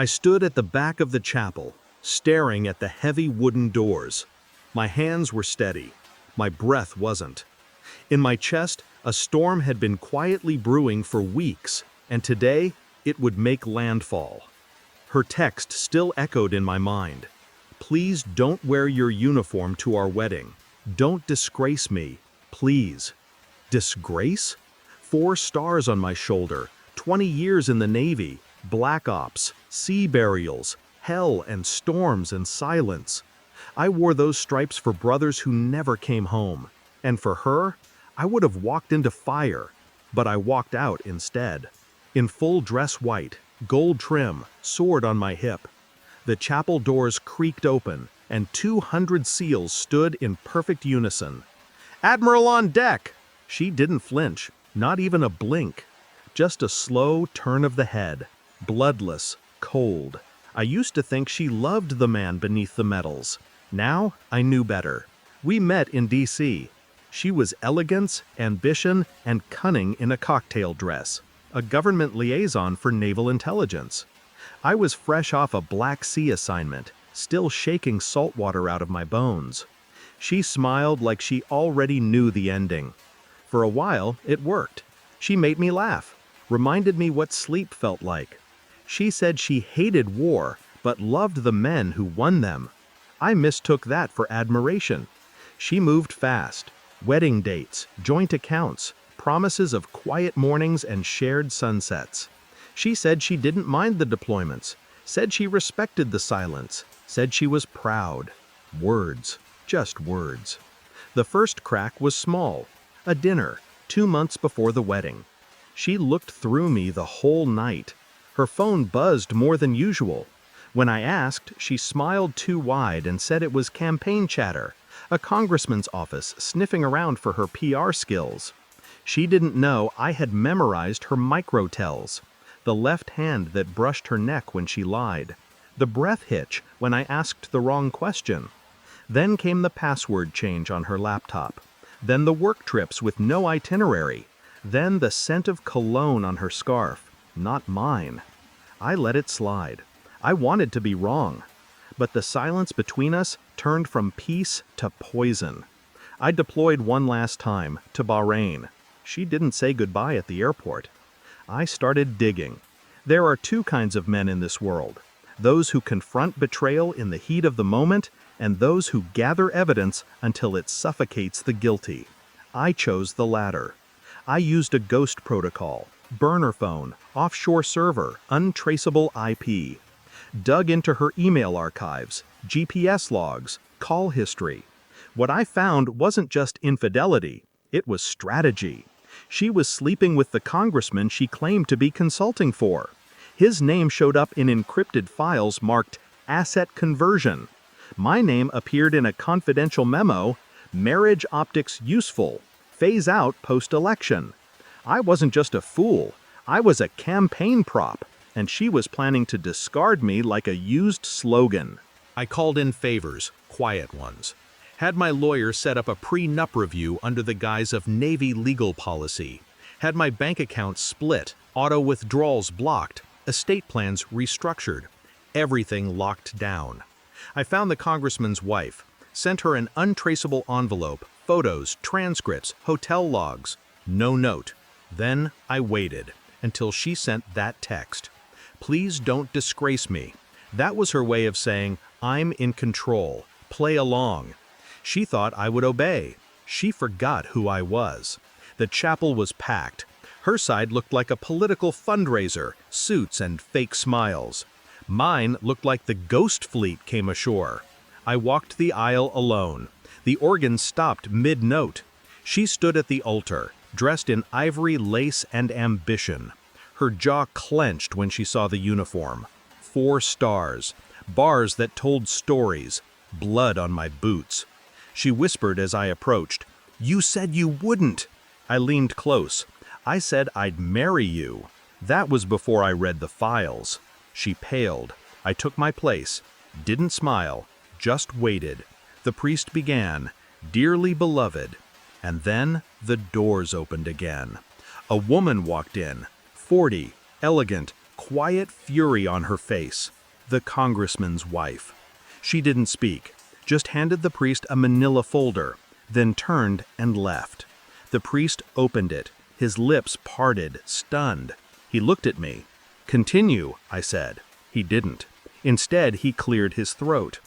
I stood at the back of the chapel, staring at the heavy wooden doors. My hands were steady. My breath wasn't. In my chest, a storm had been quietly brewing for weeks, and today it would make landfall. Her text still echoed in my mind. Please don't wear your uniform to our wedding. Don't disgrace me, please. Disgrace? 4 stars on my shoulder, 20 years in the Navy, black ops, sea burials, hell and storms and silence. I wore those stripes for brothers who never came home. And for her, I would have walked into fire, but I walked out instead. In full dress white, gold trim, sword on my hip. The chapel doors creaked open, and 200 seals stood in perfect unison. "Admiral on deck!" She didn't flinch, not even a blink. Just a slow turn of the head, bloodless, cold. I used to think she loved the man beneath the medals. Now I knew better. We met in D.C. She was elegance, ambition, and cunning in a cocktail dress, a government liaison for naval intelligence. I was fresh off a Black Sea assignment, still shaking salt water out of my bones. She smiled like she already knew the ending. For a while, it worked. She made me laugh, reminded me what sleep felt like. She said she hated war, but loved the men who won them. I mistook that for admiration. She moved fast. Wedding dates, joint accounts, promises of quiet mornings and shared sunsets. She said she didn't mind the deployments, said she respected the silence, said she was proud. Words, just words. The first crack was small, a dinner, 2 months before the wedding. She looked through me the whole night. Her phone buzzed more than usual. When I asked, she smiled too wide and said it was campaign chatter, a congressman's office sniffing around for her PR skills. She didn't know I had memorized her micro-tells, the left hand that brushed her neck when she lied, the breath hitch when I asked the wrong question. Then came the password change on her laptop, then the work trips with no itinerary, then the scent of cologne on her scarf, not mine. I let it slide. I wanted to be wrong. But the silence between us turned from peace to poison. I deployed one last time, to Bahrain. She didn't say goodbye at the airport. I started digging. There are 2 kinds of men in this world. Those who confront betrayal in the heat of the moment, and those who gather evidence until it suffocates the guilty. I chose the latter. I used a ghost protocol, burner phone, offshore server, untraceable IP. Dug into her email archives, GPS logs, call history. What I found wasn't just infidelity, it was strategy. She was sleeping with the congressman she claimed to be consulting for. His name showed up in encrypted files marked asset conversion. My name appeared in a confidential memo, marriage optics useful, phase out post-election. I wasn't just a fool, I was a campaign prop, and she was planning to discard me like a used slogan. I called in favors, quiet ones. Had my lawyer set up a pre-nup review under the guise of Navy legal policy. Had my bank account split, auto withdrawals blocked, estate plans restructured. Everything locked down. I found the congressman's wife, sent her an untraceable envelope, photos, transcripts, hotel logs. No note. Then I waited until she sent that text. Please don't disgrace me. That was her way of saying, I'm in control. Play along. She thought I would obey. She forgot who I was. The chapel was packed. Her side looked like a political fundraiser, suits and fake smiles. Mine looked like the ghost fleet came ashore. I walked the aisle alone. The organ stopped mid-note. She stood at the altar, dressed in ivory lace and ambition. Her jaw clenched when she saw the uniform. 4 stars, bars that told stories, blood on my boots. She whispered as I approached, "You said you wouldn't." I leaned close. I said I'd marry you. That was before I read the files. She paled. I took my place, didn't smile, just waited. The priest began, "Dearly beloved." And then the doors opened again. A woman walked in, 40, elegant, quiet fury on her face. The congressman's wife. She didn't speak, just handed the priest a manila folder, then turned and left. The priest opened it, his lips parted, stunned. He looked at me. "Continue," I said. He didn't. Instead, he cleared his throat.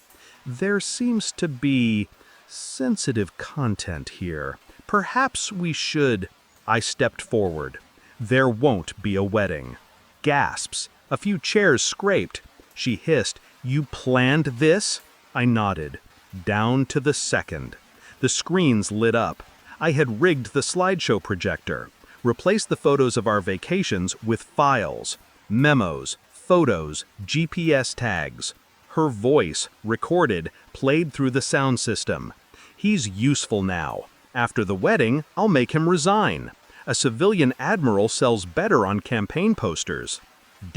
"There seems to be sensitive content here. Perhaps we should—" I stepped forward. "There won't be a wedding." Gasps. A few chairs scraped. She hissed, "You planned this?" I nodded. Down to the second. The screens lit up. I had rigged the slideshow projector, replaced the photos of our vacations with files, memos, photos, GPS tags. Her voice, recorded, played through the sound system. "He's useful now. After the wedding, I'll make him resign. A civilian admiral sells better on campaign posters."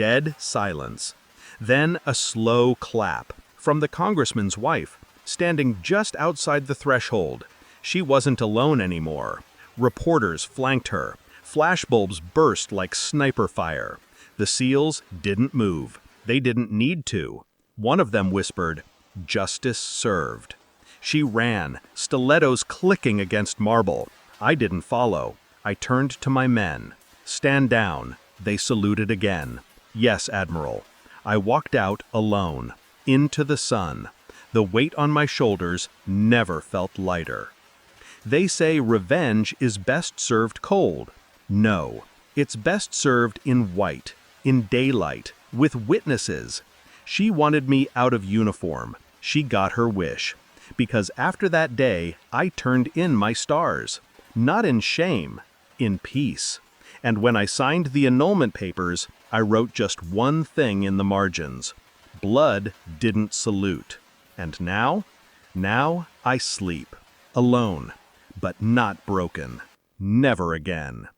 Dead silence. Then a slow clap from the congressman's wife, standing just outside the threshold. She wasn't alone anymore. Reporters flanked her. Flashbulbs burst like sniper fire. The SEALs didn't move. They didn't need to. One of them whispered, "Justice served." She ran, stilettos clicking against marble. I didn't follow. I turned to my men. "Stand down." They saluted again. "Yes, Admiral." I walked out alone, into the sun. The weight on my shoulders never felt lighter. They say revenge is best served cold. No, it's best served in white, in daylight, with witnesses. She wanted me out of uniform. She got her wish. Because after that day, I turned in my stars. Not in shame, in peace. And when I signed the annulment papers, I wrote just one thing in the margins. Blood didn't salute. And now? Now I sleep. Alone. But not broken. Never again.